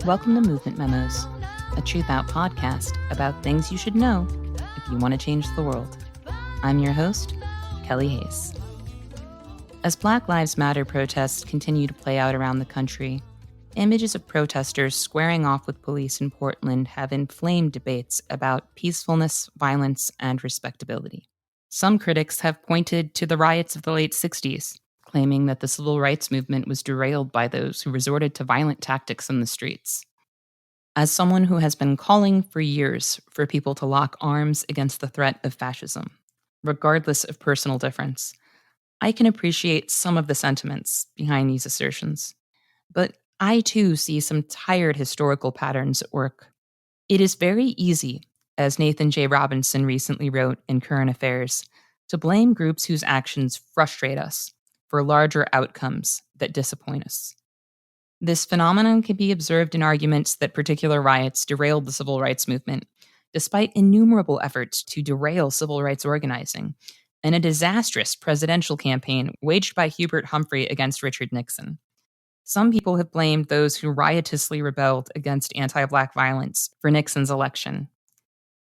Welcome to Movement Memos, a TRUTHOUT podcast about things you should know if you want to change the world. I'm your host, Kelly Hayes. As Black Lives Matter protests continue to play out around the country, images of protesters squaring off with police in Portland have inflamed debates about peacefulness, violence, and respectability. Some critics have pointed to the riots of the late 60s, claiming that the civil rights movement was derailed by those who resorted to violent tactics in the streets. As someone who has been calling for years for people to lock arms against the threat of fascism, regardless of personal difference, I can appreciate some of the sentiments behind these assertions. But I too see some tired historical patterns at work. It is very easy, as Nathan J. Robinson recently wrote in Current Affairs, to blame groups whose actions frustrate us for larger outcomes that disappoint us. This phenomenon can be observed in arguments that particular riots derailed the civil rights movement, despite innumerable efforts to derail civil rights organizing, and a disastrous presidential campaign waged by Hubert Humphrey against Richard Nixon. Some people have blamed those who riotously rebelled against anti-Black violence for Nixon's election,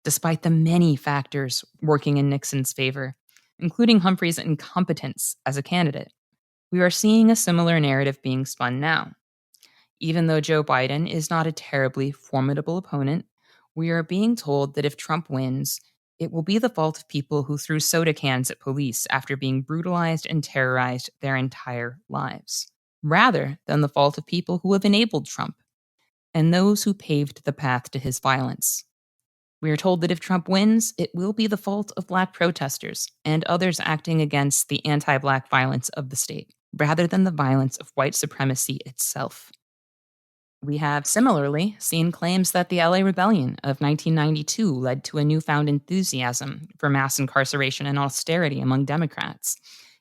despite the many factors working in Nixon's favor, including Humphrey's incompetence as a candidate. We are seeing a similar narrative being spun now. Even though Joe Biden is not a terribly formidable opponent, we are being told that if Trump wins, it will be the fault of people who threw soda cans at police after being brutalized and terrorized their entire lives, rather than the fault of people who have enabled Trump and those who paved the path to his violence. We are told that if Trump wins, it will be the fault of Black protesters and others acting against the anti-Black violence of the state, rather than the violence of white supremacy itself. We have similarly seen claims that the LA Rebellion of 1992 led to a newfound enthusiasm for mass incarceration and austerity among Democrats,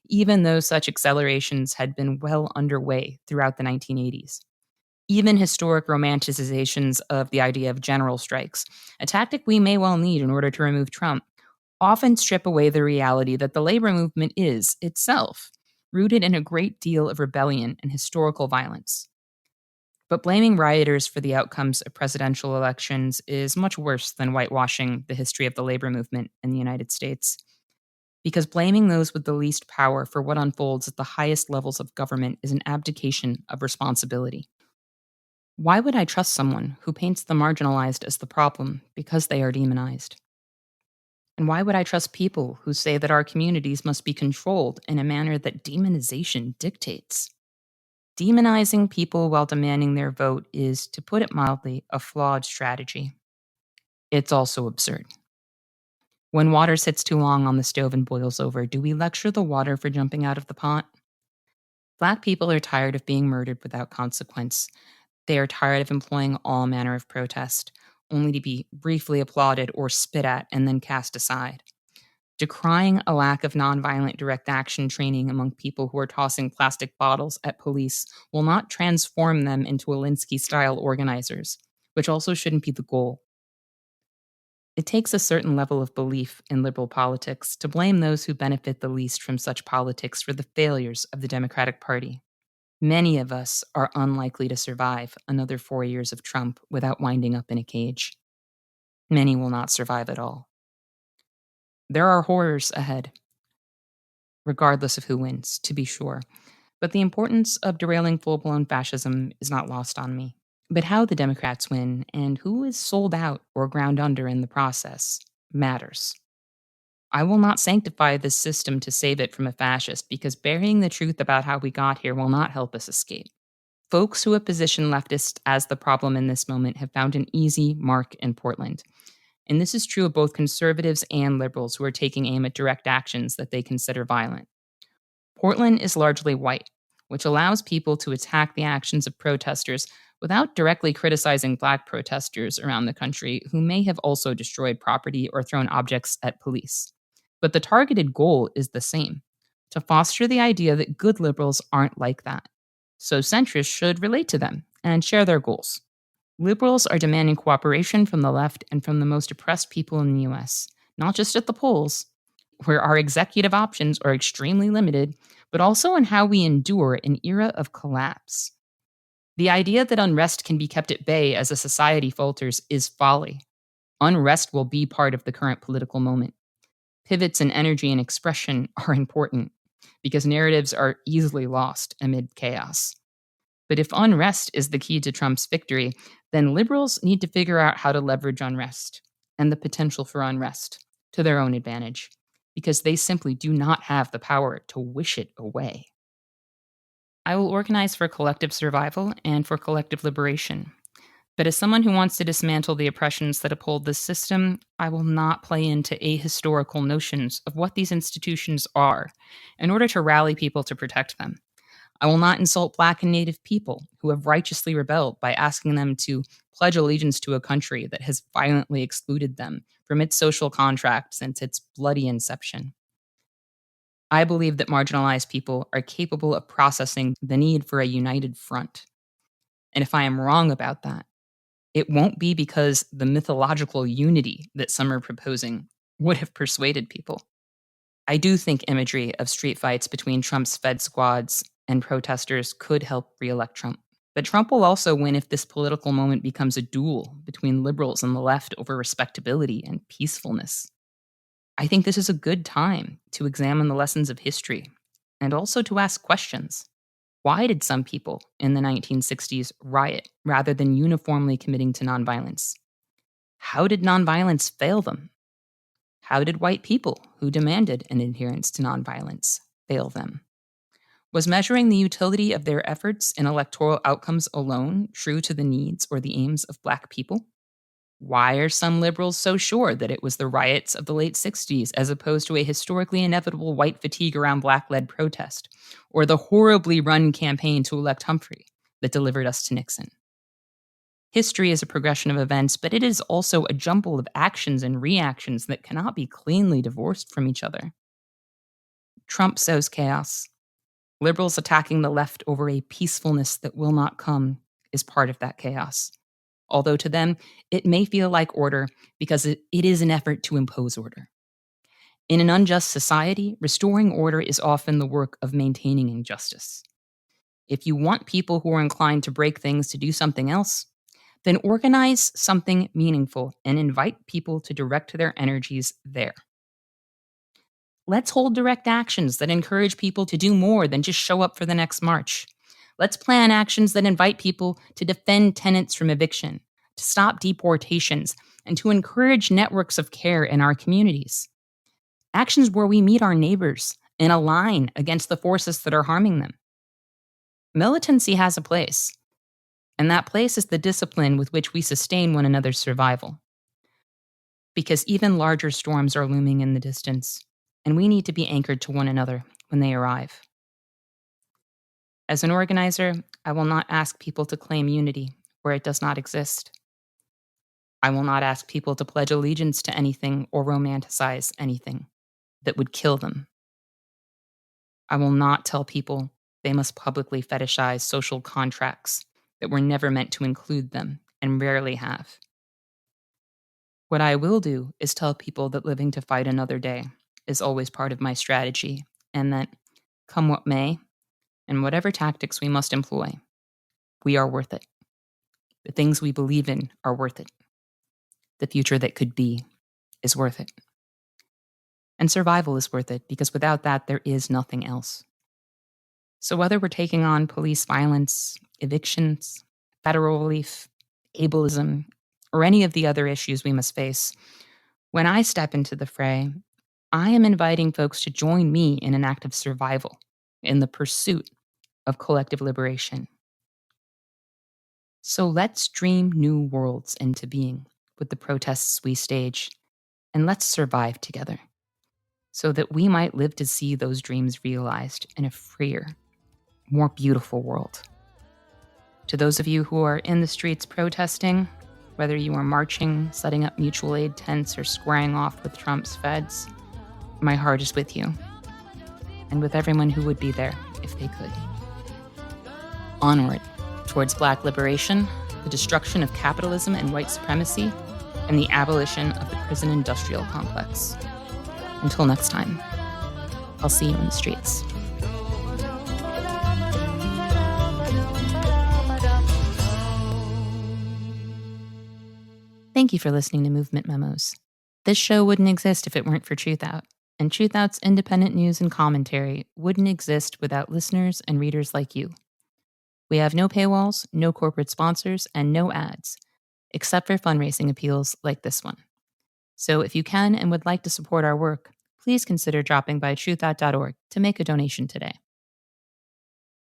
even though such accelerations had been well underway throughout the 1980s. Even historic romanticizations of the idea of general strikes, a tactic we may well need in order to remove Trump, often strip away the reality that the labor movement is, itself, rooted in a great deal of rebellion and historical violence. But blaming rioters for the outcomes of presidential elections is much worse than whitewashing the history of the labor movement in the United States. Because blaming those with the least power for what unfolds at the highest levels of government is an abdication of responsibility. Why would I trust someone who paints the marginalized as the problem because they are demonized? And why would I trust people who say that our communities must be controlled in a manner that demonization dictates? Demonizing people while demanding their vote is, to put it mildly, a flawed strategy. It's also absurd. When water sits too long on the stove and boils over, do we lecture the water for jumping out of the pot? Black people are tired of being murdered without consequence. They are tired of employing all manner of protest, only to be briefly applauded or spit at and then cast aside. Decrying a lack of nonviolent direct action training among people who are tossing plastic bottles at police will not transform them into Alinsky-style organizers, which also shouldn't be the goal. It takes a certain level of belief in liberal politics to blame those who benefit the least from such politics for the failures of the Democratic Party. Many of us are unlikely to survive another 4 years of Trump without winding up in a cage. Many will not survive at all. There are horrors ahead, regardless of who wins, to be sure. But the importance of derailing full-blown fascism is not lost on me. But how the Democrats win and who is sold out or ground under in the process matters. I will not sanctify this system to save it from a fascist, because burying the truth about how we got here will not help us escape. Folks who have positioned leftists as the problem in this moment have found an easy mark in Portland. And this is true of both conservatives and liberals who are taking aim at direct actions that they consider violent. Portland is largely white, which allows people to attack the actions of protesters without directly criticizing Black protesters around the country who may have also destroyed property or thrown objects at police. But the targeted goal is the same: to foster the idea that good liberals aren't like that. So centrists should relate to them and share their goals. Liberals are demanding cooperation from the left and from the most oppressed people in the US, not just at the polls, where our executive options are extremely limited, but also in how we endure an era of collapse. The idea that unrest can be kept at bay as a society falters is folly. Unrest will be part of the current political moment. Pivots in energy and expression are important because narratives are easily lost amid chaos. But if unrest is the key to Trump's victory, then liberals need to figure out how to leverage unrest and the potential for unrest to their own advantage, because they simply do not have the power to wish it away. I will organize for collective survival and for collective liberation. But as someone who wants to dismantle the oppressions that uphold this system, I will not play into ahistorical notions of what these institutions are in order to rally people to protect them. I will not insult Black and Native people who have righteously rebelled by asking them to pledge allegiance to a country that has violently excluded them from its social contract since its bloody inception. I believe that marginalized people are capable of processing the need for a united front. And if I am wrong about that, it won't be because the mythological unity that some are proposing would have persuaded people. I do think imagery of street fights between Trump's Fed squads and protesters could help re-elect Trump. But Trump will also win if this political moment becomes a duel between liberals and the left over respectability and peacefulness. I think this is a good time to examine the lessons of history and also to ask questions. Why did some people in the 1960s riot rather than uniformly committing to nonviolence? How did nonviolence fail them? How did white people who demanded an adherence to nonviolence fail them? Was measuring the utility of their efforts in electoral outcomes alone true to the needs or the aims of Black people? Why are some liberals so sure that it was the riots of the late 60s as opposed to a historically inevitable white fatigue around Black-led protest, or the horribly run campaign to elect Humphrey that delivered us to Nixon? History is a progression of events, but it is also a jumble of actions and reactions that cannot be cleanly divorced from each other. Trump sows chaos. Liberals attacking the left over a peacefulness that will not come is part of that chaos. Although to them, it may feel like order because it is an effort to impose order. In an unjust society, restoring order is often the work of maintaining injustice. If you want people who are inclined to break things to do something else, then organize something meaningful and invite people to direct their energies there. Let's hold direct actions that encourage people to do more than just show up for the next march. Let's plan actions that invite people to defend tenants from eviction, to stop deportations, and to encourage networks of care in our communities. Actions where we meet our neighbors and align against the forces that are harming them. Militancy has a place, and that place is the discipline with which we sustain one another's survival. Because even larger storms are looming in the distance, and we need to be anchored to one another when they arrive. As an organizer, I will not ask people to claim unity where it does not exist. I will not ask people to pledge allegiance to anything or romanticize anything that would kill them. I will not tell people they must publicly fetishize social contracts that were never meant to include them and rarely have. What I will do is tell people that living to fight another day is always part of my strategy, and that, come what may, and whatever tactics we must employ, we are worth it. The things we believe in are worth it. The future that could be is worth it. And survival is worth it, because without that, there is nothing else. So whether we're taking on police violence, evictions, federal relief, ableism, or any of the other issues we must face, when I step into the fray, I am inviting folks to join me in an act of survival, in the pursuit of collective liberation. So let's dream new worlds into being with the protests we stage, and let's survive together so that we might live to see those dreams realized in a freer, more beautiful world. To those of you who are in the streets protesting, whether you are marching, setting up mutual aid tents, or squaring off with Trump's feds, my heart is with you, and with everyone who would be there if they could. Onward towards Black liberation, the destruction of capitalism and white supremacy, and the abolition of the prison industrial complex. Until next time, I'll see you in the streets. Thank you for listening to Movement Memos. This show wouldn't exist if it weren't for TruthOut, and TruthOut's independent news and commentary wouldn't exist without listeners and readers like you. We have no paywalls, no corporate sponsors, and no ads, except for fundraising appeals like this one. So if you can and would like to support our work, please consider dropping by truthout.org to make a donation today.